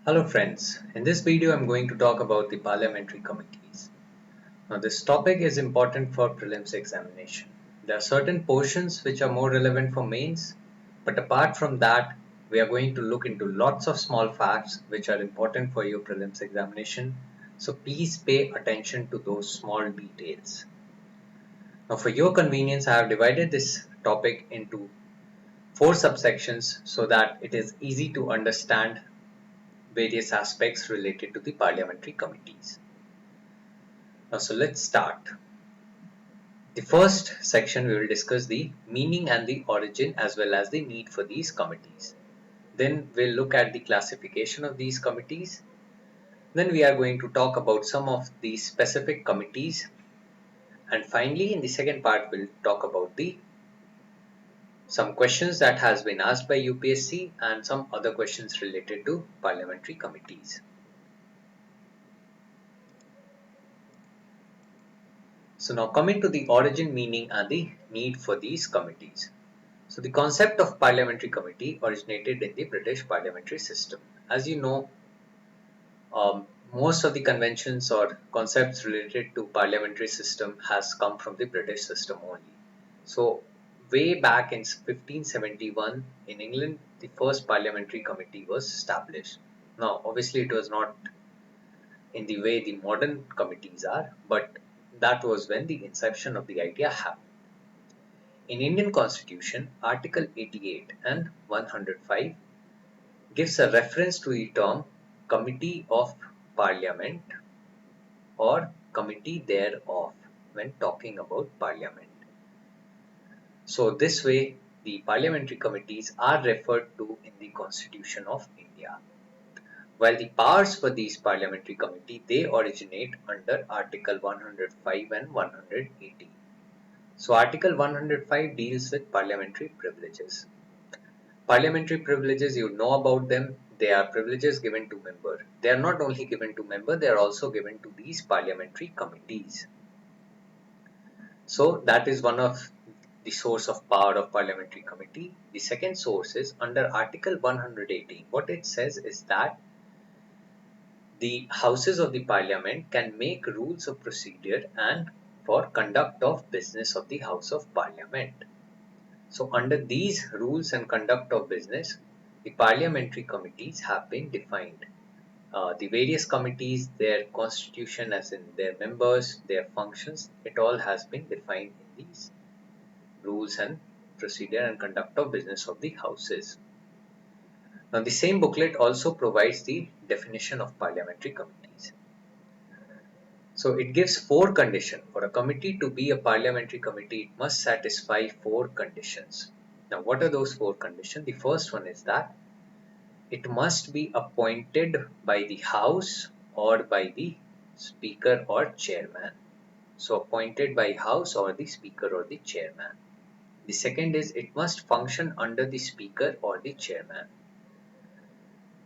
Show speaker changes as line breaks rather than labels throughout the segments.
Hello friends, in this video I'm going to talk about the parliamentary committees. Now this topic is important for prelims examination. There are certain portions which are more relevant for mains, but apart from that we are going to look into lots of small facts which are important for your prelims examination. So please pay attention to those small details. Now for your convenience I have divided this topic into 4 subsections so that it is easy to understand various aspects related to the parliamentary committees. Now, so let's start. The first section we will discuss the meaning and the origin as well as the need for these committees. Then we'll look at the classification of these committees. Then we are going to talk about some of the specific committees. And finally, in the second part, we'll talk about the some questions that has been asked by UPSC and some other questions related to parliamentary committees. So now coming to the origin, meaning and the need for these committees. So the concept of parliamentary committee originated in the British parliamentary system. As you know, most of the conventions or concepts related to parliamentary system has come from the British system only. So way back in 1571 in England, the first parliamentary committee was established. Now obviously it was not in the way the modern committees are, but that was when the inception of the idea happened. In Indian Constitution, Article 88 and 105 gives a reference to the term Committee of Parliament or Committee thereof when talking about Parliament. So this way, the parliamentary committees are referred to in the Constitution of India. While the powers for these parliamentary committee, they originate under Article 105 and 180. So Article 105 deals with parliamentary privileges. Parliamentary privileges, you know about them. They are privileges given to member. They are not only given to member, they are also given to these parliamentary committees. So that is one of the source of power of parliamentary committee. The second source is under Article 118. What it says is that the houses of the parliament can make rules of procedure and for conduct of business of the house of parliament. So under these rules and conduct of business, the parliamentary committees have been defined. The various committees, their constitution as in their members, their functions, it all has been defined in these rules and procedure and conduct of business of the houses. Now the same booklet also provides the definition of parliamentary committees. So it gives 4 conditions. For a committee to be a parliamentary committee, it must satisfy 4 conditions. Now what are those 4 conditions? The first one is that it must be appointed by the House or by the Speaker or Chairman. So appointed by House or the Speaker or the Chairman. The second is it must function under the Speaker or the Chairman.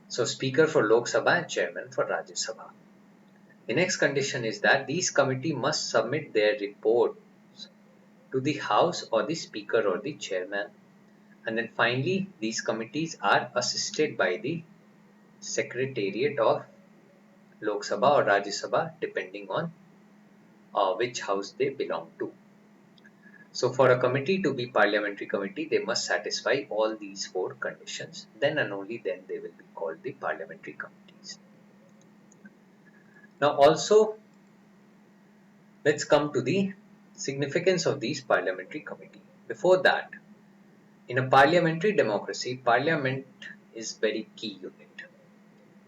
So Speaker for Lok Sabha and Chairman for Rajya Sabha. The next condition is that these committee must submit their reports to the House or the Speaker or the Chairman. And then finally, these committees are assisted by the Secretariat of Lok Sabha or Rajya Sabha depending on which house they belong to. So for a committee to be parliamentary committee, they must satisfy all these 4 conditions. Then and only then they will be called the parliamentary committees. Now also, let's come to the significance of these parliamentary committee. Before that, in a parliamentary democracy, parliament is very key unit.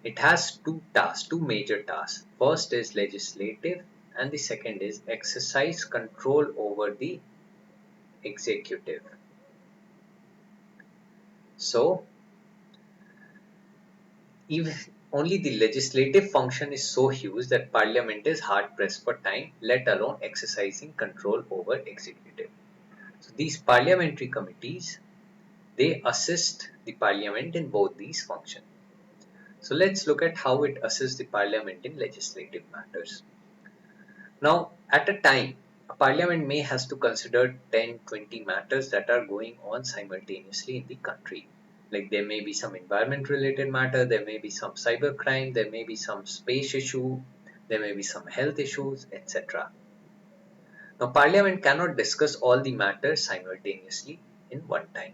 It has 2 tasks, 2 major tasks. First is legislative and the second is exercise control over the executive. So, if only the legislative function is so huge that parliament is hard pressed for time, let alone exercising control over executive. So these parliamentary committees, they assist the parliament in both these functions. So let's look at how it assists the parliament in legislative matters. Now, at a time, a parliament may has to consider 10, 20 matters that are going on simultaneously in the country. Like there may be some environment related matter, there may be some cyber crime, there may be some space issue, there may be some health issues, etc. Now, Parliament cannot discuss all the matters simultaneously in one time.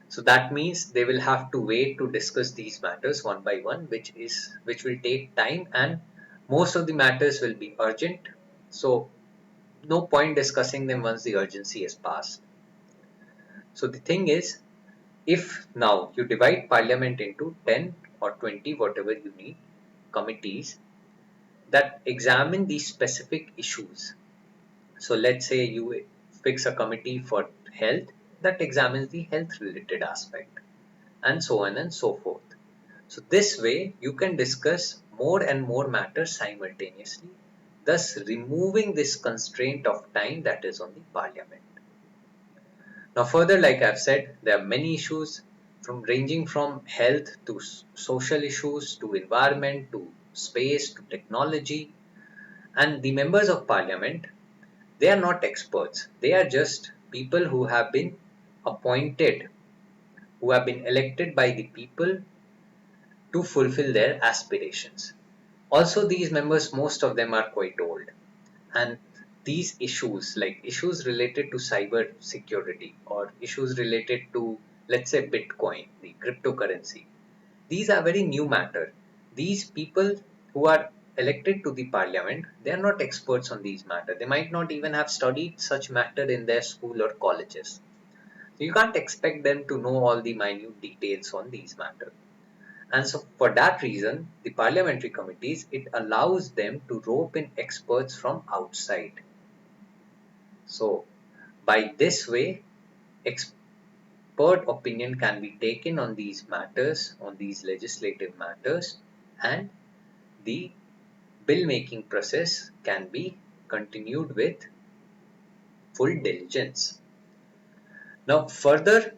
So that means they will have to wait to discuss these matters one by one, which will take time, and most of the matters will be urgent. So no point discussing them once the urgency is passed. So the thing is, if now you divide Parliament into 10 or 20, whatever you need, committees that examine these specific issues. So let's say you fix a committee for health that examines the health related aspect, and so on and so forth. So this way you can discuss more and more matters simultaneously, thus removing this constraint of time that is on the Parliament. Now further, like I've said, there are many issues from ranging from health to social issues to environment to space to technology, and the members of Parliament, they are not experts. They are just people who have been appointed, who have been elected by the people to fulfill their aspirations. Also, these members, most of them are quite old, and these issues, like issues related to cyber security or issues related to, let's say, Bitcoin, the cryptocurrency, these are very new matter. These people who are elected to the parliament, they are not experts on these matter. They might not even have studied such matter in their school or colleges. So you can't expect them to know all the minute details on these matters. And so for that reason, the parliamentary committees, it allows them to rope in experts from outside. So by this way, expert opinion can be taken on these matters, on these legislative matters, and the bill making process can be continued with full diligence. Now further,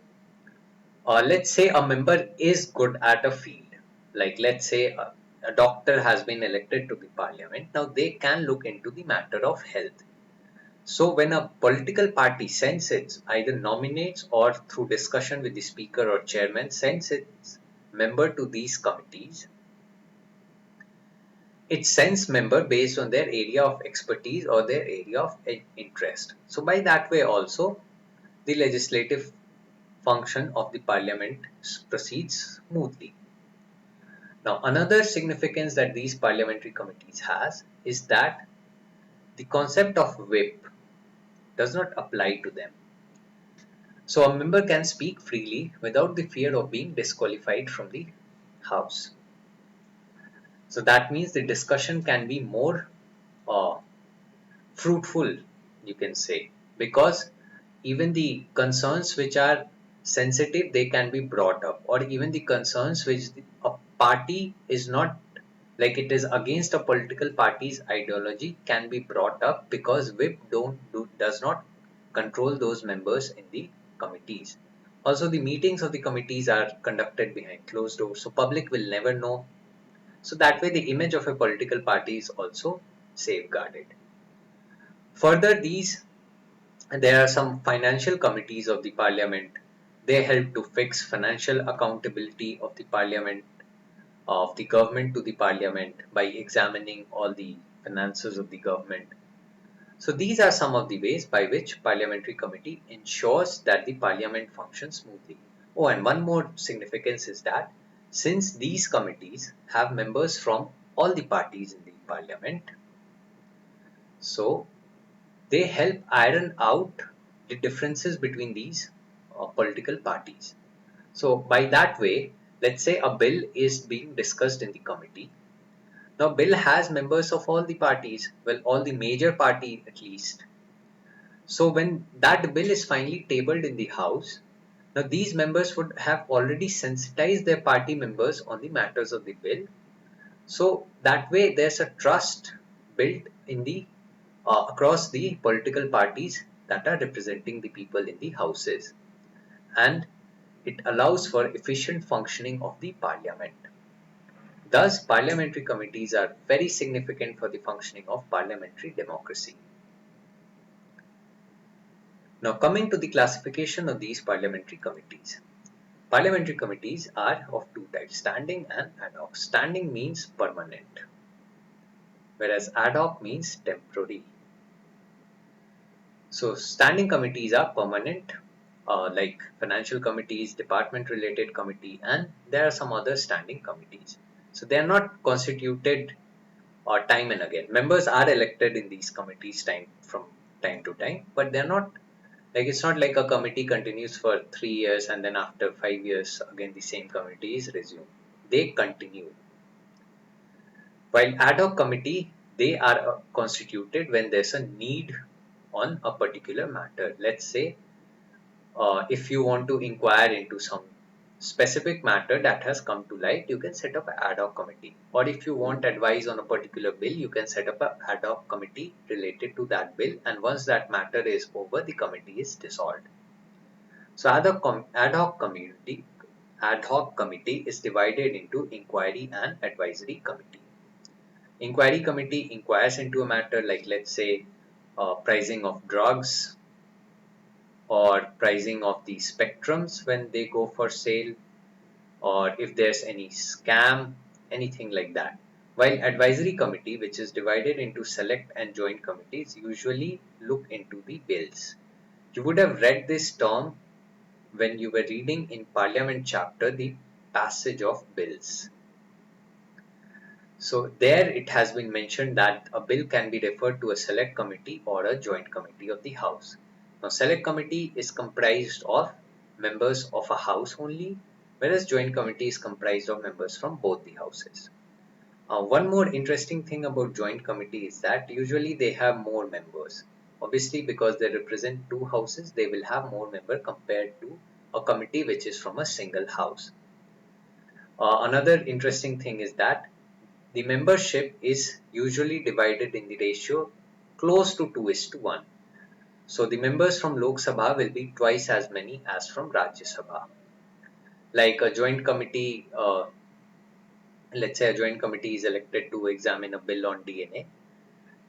let's say a member is good at a field, like let's say a doctor has been elected to the parliament. Now they can look into the matter of health. So when a political party sends its either nominates or through discussion with the speaker or chairman sends its member to these committees, it sends member based on their area of expertise or their area of interest. So by that way also the legislative function of the parliament proceeds smoothly. Now another significance that these parliamentary committees has is that the concept of whip does not apply to them. So a member can speak freely without the fear of being disqualified from the house. So that means the discussion can be more uh, fruitful, you can say, because even the concerns which are sensitive, they can be brought up, or even the concerns which a party is not, like it is against a political party's ideology, can be brought up because whip does not control those members in the committees. Also the meetings of the committees are conducted behind closed doors, so public will never know. So that way the image of a political party is also safeguarded. Further, there are some financial committees of the parliament. They help to fix financial accountability of the parliament, of the government to the parliament by examining all the finances of the government. So these are some of the ways by which parliamentary committee ensures that the parliament functions smoothly. Oh, and one more significance is that since these committees have members from all the parties in the parliament, so they help iron out the differences between these political parties. So by that way, let's say a bill is being discussed in the committee. Now bill has members of all the parties, well all the major party at least. So when that bill is finally tabled in the house, now these members would have already sensitized their party members on the matters of the bill. So that way there's a trust built in the across the political parties that are representing the people in the houses, and it allows for efficient functioning of the parliament. Thus, parliamentary committees are very significant for the functioning of parliamentary democracy. Now, coming to the classification of these parliamentary committees. Parliamentary committees are of two types, standing and ad hoc. Standing means permanent, whereas ad hoc means temporary. So standing committees are permanent, like financial committees, department related committee, and there are some other standing committees. So they are not constituted time and again. Members are elected in these committees from time to time, but they're not like, it's not like a committee continues for 3 years and then after 5 years again the same committee is resumed. They continue. While ad hoc committee, they are constituted when there's a need on a particular matter. Let's say if you want to inquire into some specific matter that has come to light, you can set up an ad hoc committee. Or if you want advice on a particular bill, you can set up an ad hoc committee related to that bill. And once that matter is over, the committee is dissolved. So ad hoc committee is divided into inquiry and advisory committee. Inquiry committee inquires into a matter like, let's say, pricing of drugs, or pricing of the spectrums when they go for sale, or if there's any scam, anything like that. While advisory committee, which is divided into select and joint committees, usually look into the bills. You would have read this term when you were reading in Parliament chapter the passage of bills. So there it has been mentioned that a bill can be referred to a select committee or a joint committee of the House. Now, select committee is comprised of members of a House only, whereas joint committee is comprised of members from both the Houses. One more interesting thing about joint committee is that usually they have more members. Obviously, because they represent two houses, they will have more members compared to a committee which is from a single house. Another interesting thing is that the membership is usually divided in the ratio close to 2:1. So the members from Lok Sabha will be twice as many as from Rajya Sabha. Like a joint committee, let's say a joint committee is elected to examine a bill on DNA,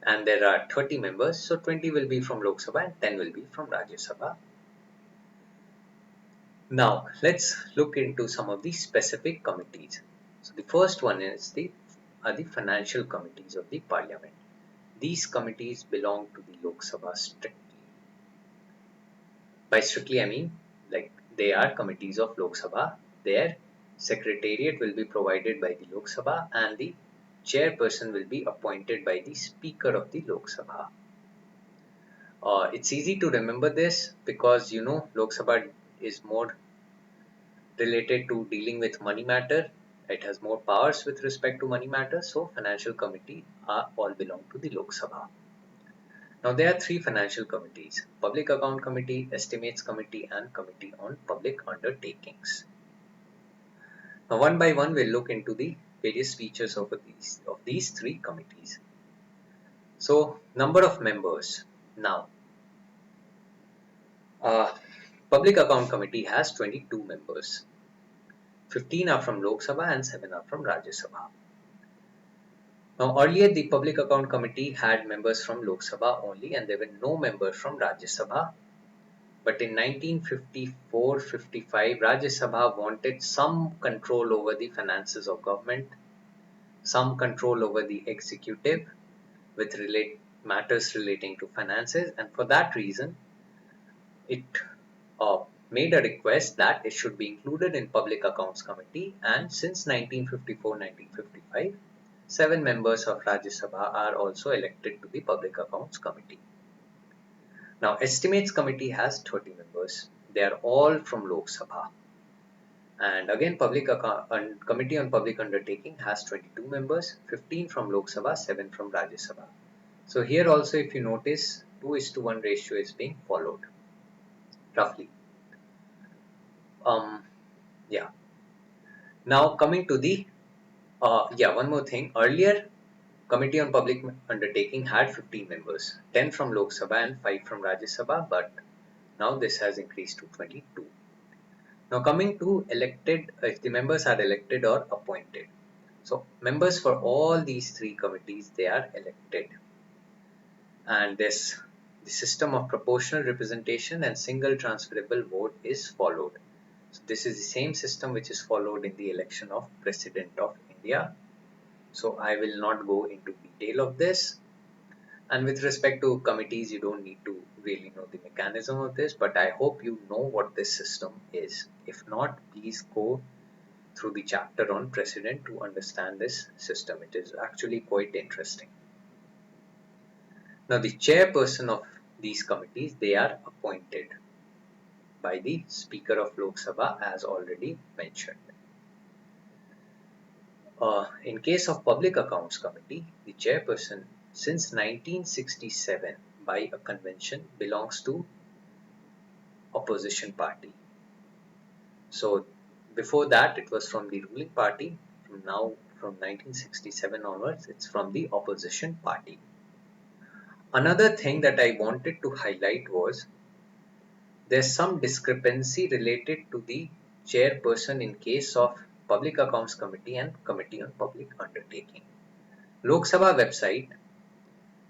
and there are 30 members, so 20 will be from Lok Sabha and 10 will be from Rajya Sabha. Now, let's look into some of the specific committees. So the first one is the financial committees of the Parliament. These committees belong to the Lok Sabha strictly. By strictly, I mean like they are committees of Lok Sabha. Their secretariat will be provided by the Lok Sabha, and the chairperson will be appointed by the Speaker of the Lok Sabha. It's easy to remember this because Lok Sabha is more related to dealing with money matter. It has more powers with respect to money matters. So financial committee all belong to the Lok Sabha. Now there are three financial committees: Public Account Committee, Estimates Committee, and Committee on Public Undertakings. Now one by one we'll look into the various features of these three committees. So number of members. Now Public Account Committee has 22 members. 15 are from Lok Sabha and 7 are from Rajya Sabha. Now earlier the Public Account Committee had members from Lok Sabha only, and there were no members from Rajya Sabha. But in 1954-55, Rajya Sabha wanted some control over the finances of government, some control over the executive with matters relating to finances, and for that reason, it made a request that it should be included in Public Accounts Committee. And since 1954-1955, 7 members of Rajya Sabha are also elected to the Public Accounts Committee. Now, Estimates Committee has 30 members. They are all from Lok Sabha. And again, Committee on Public Undertaking has 22 members, 15 from Lok Sabha, 7 from Rajya Sabha. So here also, if you notice, 2:1 ratio is being followed, roughly. Yeah. Now coming to the, one more thing. Earlier, Committee on Public Undertaking had 15 members, 10 from Lok Sabha and 5 from Rajya Sabha, but now this has increased to 22. Now coming to elected, if the members are elected or appointed. So members for all these three committees, they are elected. And the system of proportional representation and single transferable vote is followed. This is the same system which is followed in the election of President of India. So I will not go into detail of this. And with respect to committees, you don't need to really know the mechanism of this, but I hope you know what this system is. If not, please go through the chapter on president to understand this system. It is actually quite interesting. Now, the chairperson of these committees, they are appointed by the Speaker of Lok Sabha, as already mentioned. In case of Public Accounts Committee, the chairperson since 1967 by a convention belongs to opposition party. So before that it was from the ruling party. From 1967 onwards, it's from the opposition party. Another thing that I wanted to highlight was there's some discrepancy related to the chairperson in case of Public Accounts Committee and Committee on Public Undertaking. Lok Sabha website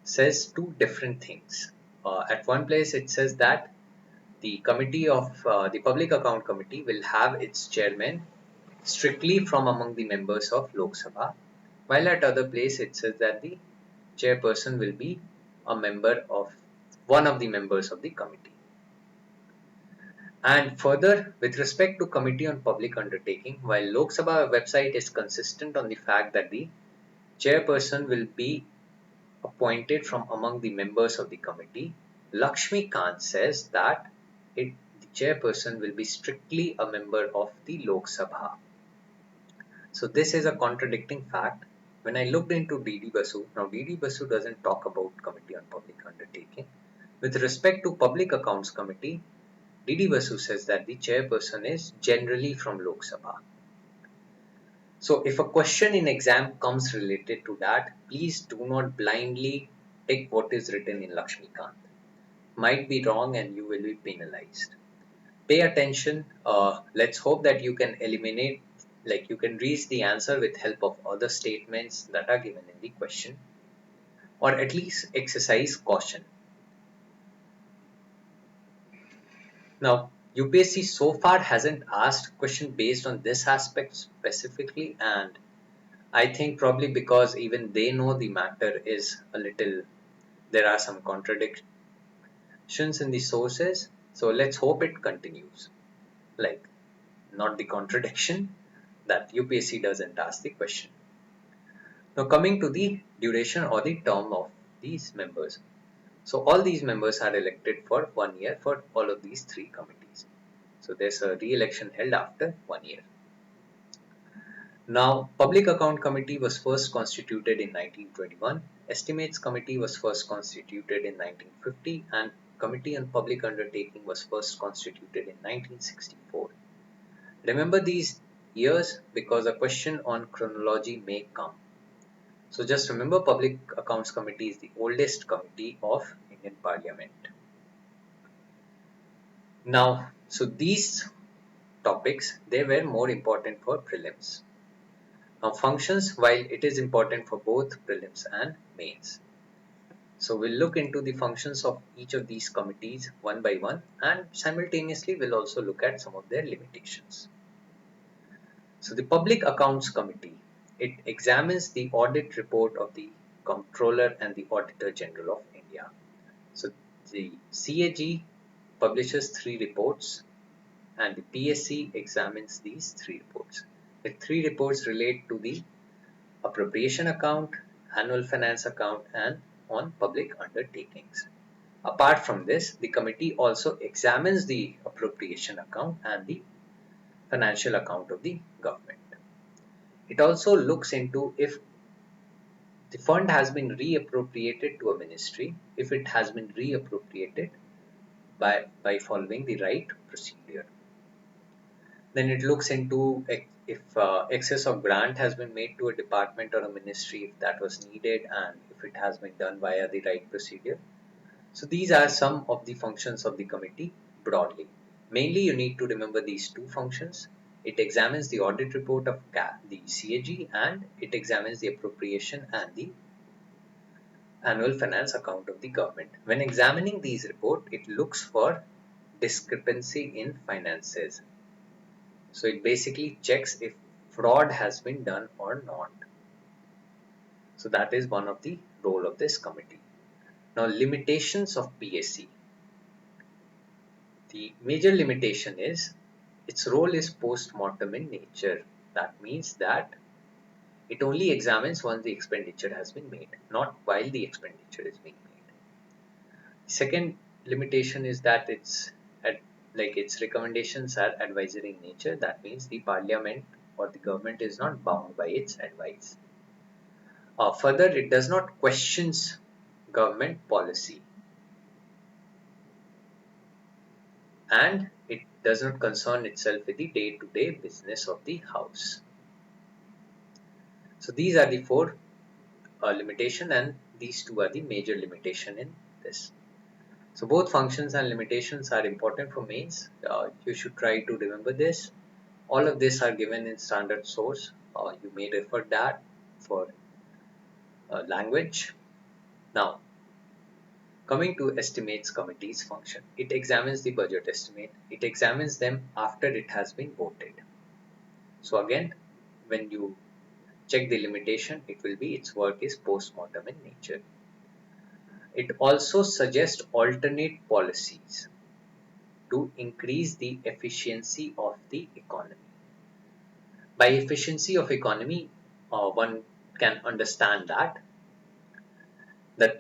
says two different things. At one place it says that the committee of the Public Account Committee will have its chairman strictly from among the members of Lok Sabha, while at other place it says that the chairperson will be a member of one of the members of the committee. And further, with respect to Committee on Public Undertaking, while Lok Sabha website is consistent on the fact that the chairperson will be appointed from among the members of the committee, Lakshmi Kant says that the chairperson will be strictly a member of the Lok Sabha. So this is a contradicting fact. When I looked into DD Basu, now DD Basu doesn't talk about Committee on Public Undertaking. With respect to Public Accounts Committee, DD Basu says that the chairperson is generally from Lok Sabha. So if a question in exam comes related to that, please do not blindly take what is written in Lakshmikant. Might be wrong and you will be penalized. Pay attention. Let's hope that you can eliminate, like you can reach the answer with help of other statements that are given in the question, or at least exercise caution. Now, UPSC so far hasn't asked question based on this aspect specifically, and I think probably because even they know the matter is a little, there are some contradictions in the sources. So let's hope it continues. Like, not the contradiction that UPSC doesn't ask the question. Now, coming to the duration or the term of these members. So, all these members are elected for 1 year for all of these three committees. So, there's a re-election held after 1 year. Now, Public Account Committee was first constituted in 1921, Estimates Committee was first constituted in 1950, and Committee on Public Undertaking was first constituted in 1964. Remember these years because a question on chronology may come. So just remember Public Accounts Committee is the oldest committee of Indian Parliament. Now, so these topics, they were more important for prelims. Now functions, while it is important for both prelims and mains. So we'll look into the functions of each of these committees one by one, and simultaneously we'll also look at some of their limitations. So the Public Accounts Committee, it examines the audit report of the Comptroller and the Auditor General of India. So the CAG publishes 3 reports and the PSC examines these 3 reports. The 3 reports relate to the appropriation account, annual finance account, and on public undertakings. Apart from this, the committee also examines the appropriation account and the financial account of the government. It also looks into if the fund has been reappropriated to a ministry, if it has been reappropriated by following the right procedure. Then it looks into if excess of grant has been made to a department or a ministry, if that was needed, and if it has been done via the right procedure. So these are some of the functions of the committee broadly. Mainly you need to remember these 2 functions. It examines the audit report of the CAG and it examines the appropriation and the annual finance account of the government. When examining these reports, it looks for discrepancy in finances. So it basically checks if fraud has been done or not. So that is one of the role of this committee. Now, limitations of PSC. The major limitation is its role is post-mortem in nature. That means that it only examines once the expenditure has been made, not while the expenditure is being made. The second limitation is that its recommendations are advisory in nature. That means the parliament or the government is not bound by its advice. Further, it does not questions government policy, and it does not concern itself with the day-to-day business of the house. So these are the four limitation, and these two are the major limitation in this. So both functions and limitations are important for mains. You should try to remember this. All of this are given in standard source. You may refer that for language. Now, coming to estimates committee's function, it examines the budget estimate. It examines them after it has been voted. So again, when you check the limitation, it will be its work is post-mortem in nature. It also suggests alternate policies to increase the efficiency of the economy. By efficiency of economy, one can understand that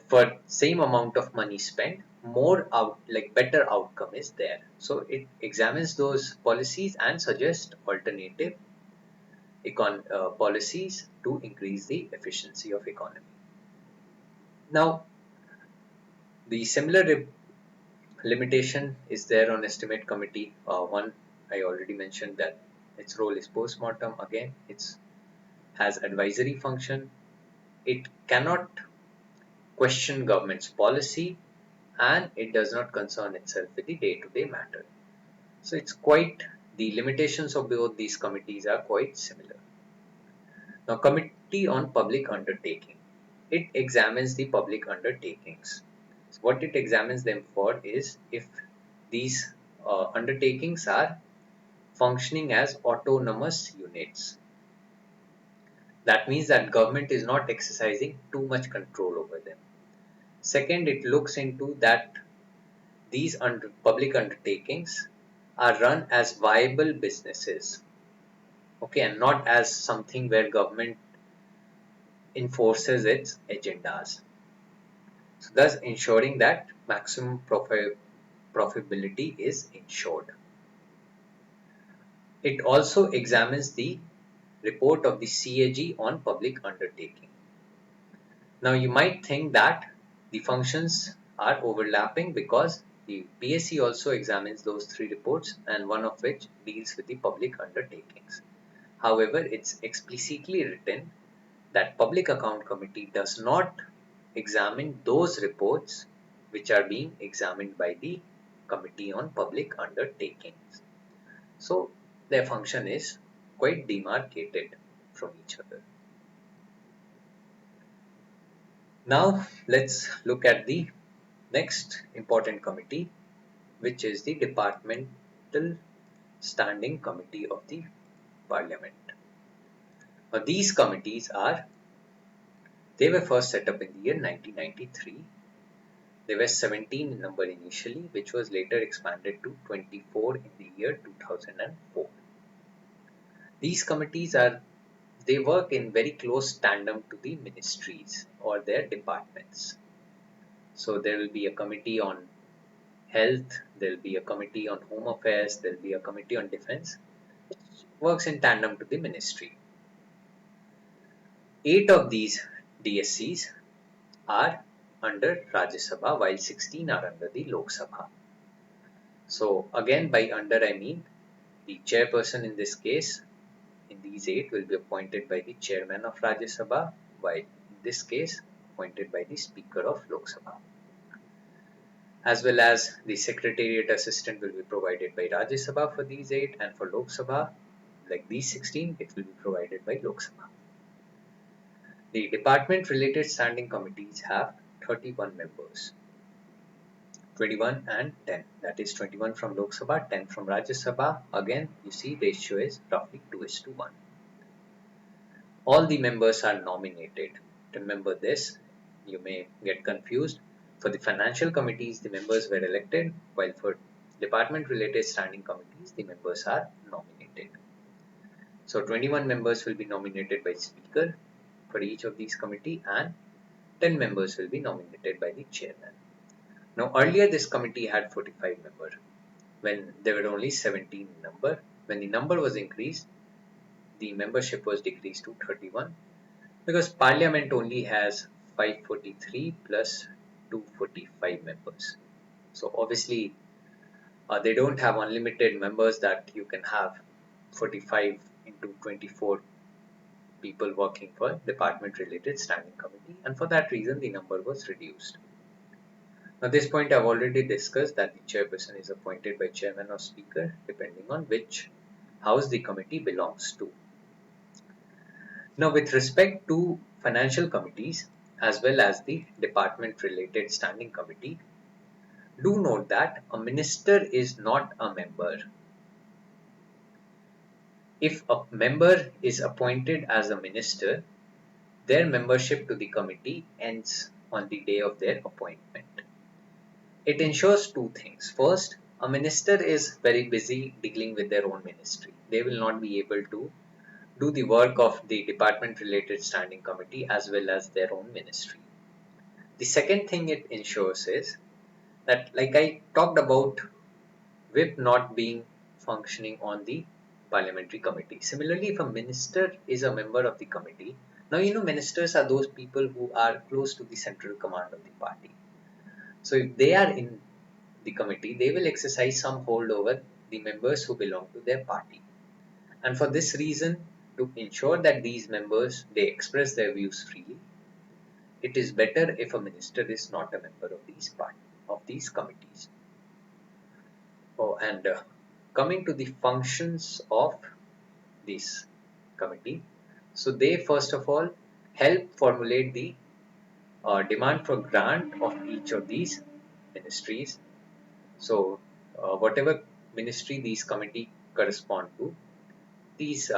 for same amount of money spent, better outcome is there. So it examines those policies and suggests alternative policies to increase the efficiency of economy. Now, the similar limitation is there on estimate committee. One, I already mentioned that its role is post-mortem. Again, it has advisory function. It cannot question government's policy, and it does not concern itself with the day-to-day matter. So it's quite, the limitations of both these committees are quite similar. Now, Committee on Public Undertaking. It examines the public undertakings. So what it examines them for is if these undertakings are functioning as autonomous units. That means that government is not exercising too much control over them. Second, it looks into that these public undertakings are run as viable businesses, okay, and not as something where government enforces its agendas. So thus ensuring that maximum profitability is ensured. It also examines the report of the CAG on public undertaking. Now you might think that the functions are overlapping because the PSC also examines those three reports, and one of which deals with the public undertakings. However, it's explicitly written that Public Account Committee does not examine those reports which are being examined by the Committee on Public Undertakings. So their function is quite demarcated from each other. Now let's look at the next important committee, which is the Departmental Standing Committee of the Parliament. Now these committees they were first set up in the year 1993. They were 17 in number initially, which was later expanded to 24 in the year 2004. These committees they work in very close tandem to the ministries or their departments. So there will be a committee on health, there will be a committee on home affairs, there will be a committee on defense, which works in tandem to the ministry. 8 of these DSCs are under Rajya Sabha, while 16 are under the Lok Sabha. So again, by under I mean the chairperson in this case, in these 8 will be appointed by the chairman of Rajya Sabha, while in this case appointed by the speaker of Lok Sabha. As well as the secretariat assistant will be provided by Rajya Sabha for these 8, and for Lok Sabha, like these 16, it will be provided by Lok Sabha. The department related standing committees have 31 members. 21 and 10. That is 21 from Lok Sabha, 10 from Rajya Sabha. Again, you see ratio is roughly 2:1. All the members are nominated. Remember this, you may get confused. For the financial committees, the members were elected, while for department related standing committees, the members are nominated. So 21 members will be nominated by speaker for each of these committee, and 10 members will be nominated by the chairman. Now earlier this committee had 45 members when there were only 17 in number. When the number was increased, the membership was decreased to 31 because parliament only has 543 plus 245 members. So obviously they don't have unlimited members that you can have 45 into 24 people working for department related standing committee, and for that reason the number was reduced. Now this point I've already discussed that the chairperson is appointed by chairman or speaker depending on which house the committee belongs to. Now with respect to financial committees as well as the department related standing committee, do note that a minister is not a member. If a member is appointed as a minister, their membership to the committee ends on the day of their appointment. It ensures two things. First, a minister is very busy dealing with their own ministry. They will not be able to do the work of the department related standing committee as well as their own ministry. The second thing it ensures is that, like I talked about whip not being functioning on the parliamentary committee. Similarly, if a minister is a member of the committee, now ministers are those people who are close to the central command of the party. So if they are in the committee, they will exercise some hold over the members who belong to their party. And for this reason, to ensure that these members they express their views freely, it is better if a minister is not a member of these committees. Oh, and coming to the functions of this committee, so they first of all help formulate the demand for grant of each of these ministries. So whatever ministry these committee correspond to, these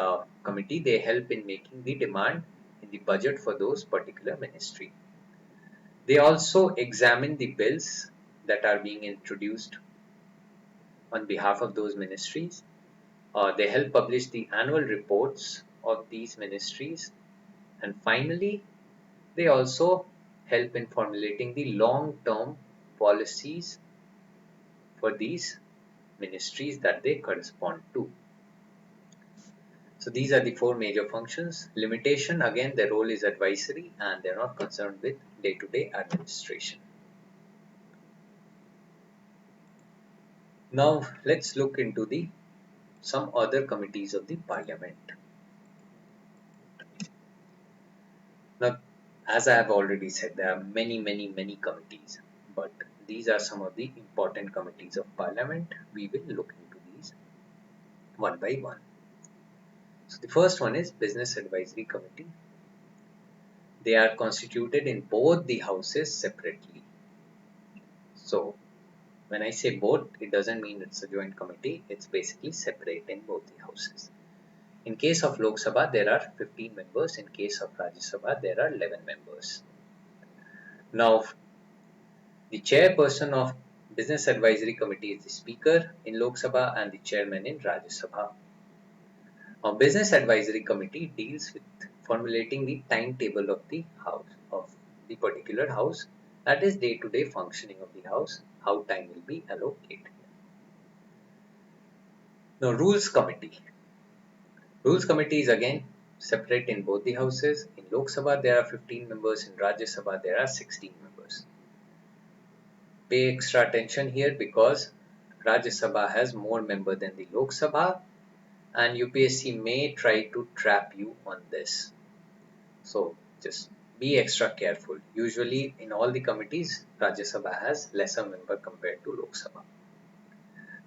committee they help in making the demand in the budget for those particular ministry. They also examine the bills that are being introduced on behalf of those ministries. They help publish the annual reports of these ministries, and finally they also help in formulating the long-term policies for these ministries that they correspond to. So these are the four major functions. Limitation, again, their role is advisory and they're not concerned with day-to-day administration. Now let's look into the some other committees of the parliament. Now, as I have already said, there are many committees, but these are some of the important committees of parliament. We will look into these one by one. So the first one is Business Advisory Committee. They are constituted in both the houses separately. So when I say both, it doesn't mean it's a joint committee. It's basically separate in both the houses. In case of Lok Sabha, there are 15 members. In case of Rajya Sabha, there are 11 members. Now, the chairperson of Business Advisory Committee is the Speaker in Lok Sabha and the chairman in Rajya Sabha. A Business Advisory Committee deals with formulating the timetable of the house, of the particular house, that is day-to-day functioning of the house, how time will be allocated. Now, Rules Committee. Rules Committee is again separate in both the houses. In Lok Sabha, there are 15 members. In Rajya Sabha, there are 16 members. Pay extra attention here because Rajya Sabha has more members than the Lok Sabha, and UPSC may try to trap you on this. So just be extra careful. Usually in all the committees, Rajya Sabha has lesser member compared to Lok Sabha.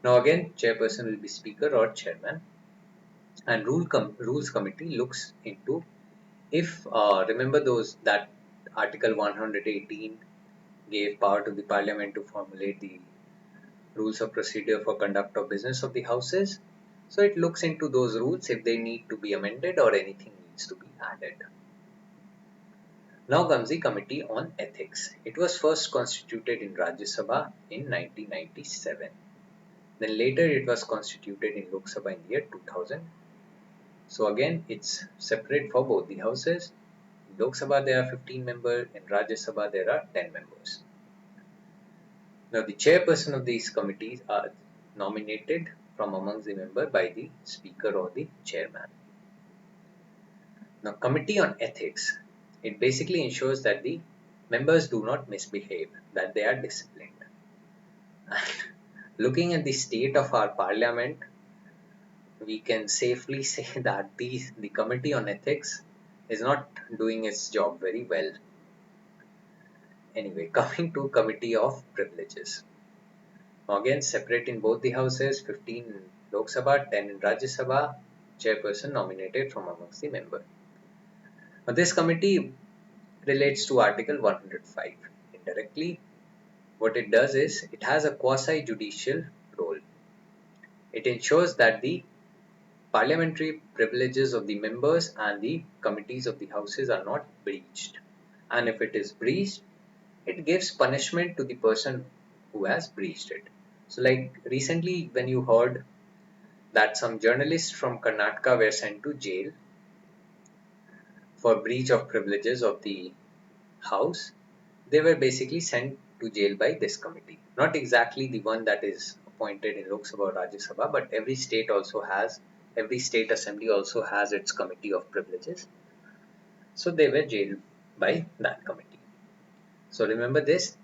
Now again, chairperson will be speaker or chairman, and rules committee looks into if remember those that Article 118, gave power to the parliament to formulate the rules of procedure for conduct of business of the houses. So it looks into those rules if they need to be amended or anything needs to be added. Now comes the Committee on Ethics. It was first constituted in Rajya Sabha in 1997. Then later it was constituted in Lok Sabha in the year 2000. So again, it's separate for both the houses. In Lok Sabha there are 15 members, in Rajya Sabha there are 10 members. Now the chairperson of these committees are nominated from amongst the members by the speaker or the chairman. Now Committee on Ethics, it basically ensures that the members do not misbehave, that they are disciplined. Looking at the state of our parliament, we can safely say that the Committee on Ethics is not doing its job very well. Anyway, coming to Committee of Privileges. Again, separate in both the houses, 15 in Lok Sabha, 10 in Rajya Sabha, chairperson nominated from amongst the members. Now, this committee relates to Article 105. Indirectly, what it does is it has a quasi-judicial role. It ensures that the parliamentary privileges of the members and the committees of the houses are not breached. And if it is breached, it gives punishment to the person who has breached it. So like recently when you heard that some journalists from Karnataka were sent to jail for breach of privileges of the house, they were basically sent to jail by this committee. Not exactly the one that is appointed in Lok Sabha or Rajya Sabha, but every state assembly also has its committee of privileges. So they were jailed by that committee. So remember this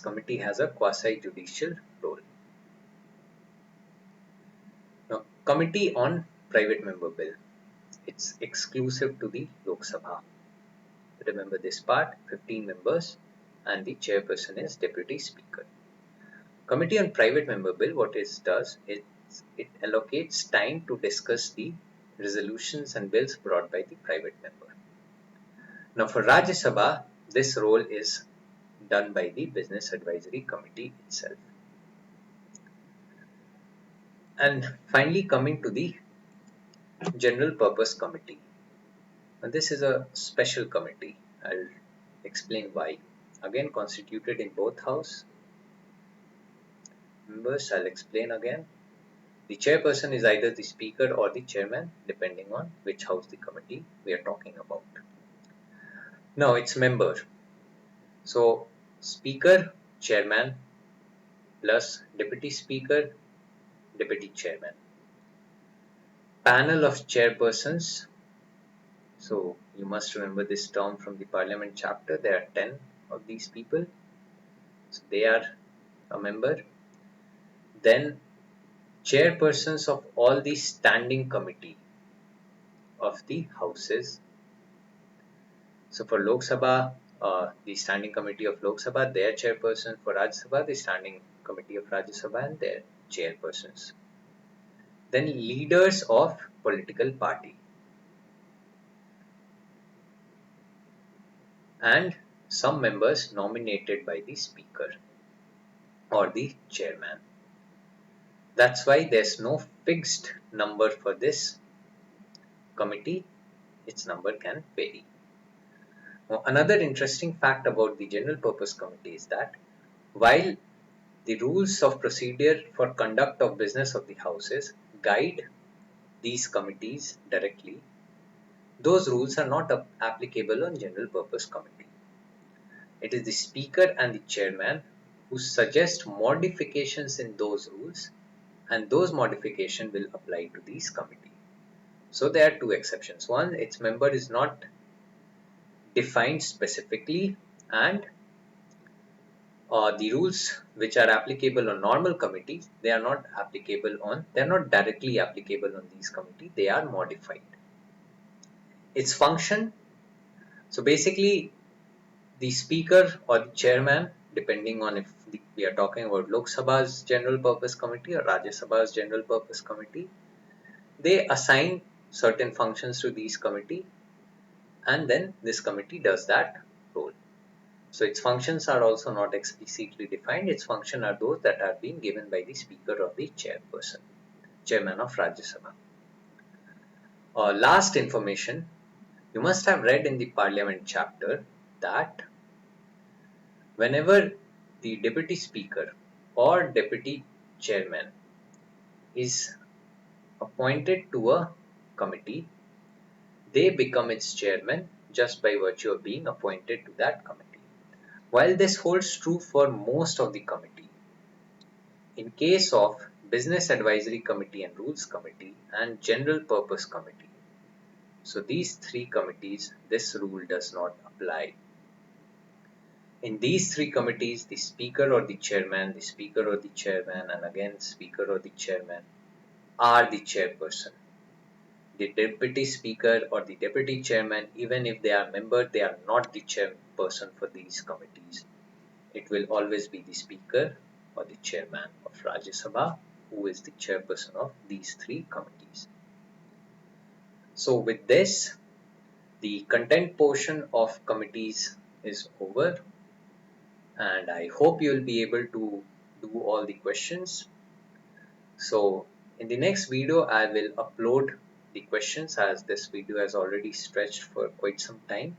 committee has a quasi-judicial role. Now, Committee on Private Member Bill. It's exclusive to the Lok Sabha. Remember this part, 15 members and the chairperson is Deputy Speaker. Committee on Private Member Bill, what it does is it allocates time to discuss the resolutions and bills brought by the private member. Now for Rajya Sabha, this role is done by the Business Advisory Committee itself. And finally coming to the General Purpose Committee. Now this is a special committee. I'll explain why. Again constituted in both house members. I'll explain again. The chairperson is either the speaker or the chairman depending on which house the committee we are talking about. Now it's member. So speaker, chairman plus deputy speaker, deputy chairman. Panel of chairpersons. So you must remember this term from the parliament chapter. There are 10 of these people. So they are a member. Then chairpersons of all the standing committee of the houses. So for Lok Sabha, the standing committee of Lok Sabha, their chairperson. For Rajya Sabha, the standing committee of Rajya Sabha and their chairpersons. Then leaders of political party. And some members nominated by the speaker or the chairman. That's why there's no fixed number for this committee. Its number can vary. Now, another interesting fact about the General Purpose Committee is that while the rules of procedure for conduct of business of the houses guide these committees directly, those rules are not applicable on General Purpose Committee. It is the speaker and the chairman who suggest modifications in those rules, and those modifications will apply to these committee. So there are two exceptions. One, its member is not defined specifically, and the rules which are applicable on normal committees, they are not directly applicable on these committees. They are modified. Its function. So basically, the speaker or the chairman, depending on if we are talking about Lok Sabha's General Purpose Committee or Rajya Sabha's General Purpose Committee, they assign certain functions to these committee, and then this committee does that role. So its functions are also not explicitly defined. Its functions are those that are being given by the Speaker or the Chairman of Rajya Sabha. Last information, you must have read in the Parliament chapter that whenever the Deputy Speaker or Deputy Chairman is appointed to a committee, they become its chairman just by virtue of being appointed to that committee. While this holds true for most of the committee, in case of Business Advisory Committee and Rules Committee and General Purpose Committee, so these three committees, this rule does not apply. In these three committees, the Speaker or the Chairman, and again Speaker or the Chairman are the chairperson. The Deputy Speaker or the Deputy Chairman, even if they are member, they are not the chairperson for these committees. It will always be the Speaker or the Chairman of Rajya Sabha who is the chairperson of these three committees. So with this, the content portion of committees is over, and I hope you will be able to do all the questions. So in the next video, I will upload the questions as this video has already stretched for quite some time.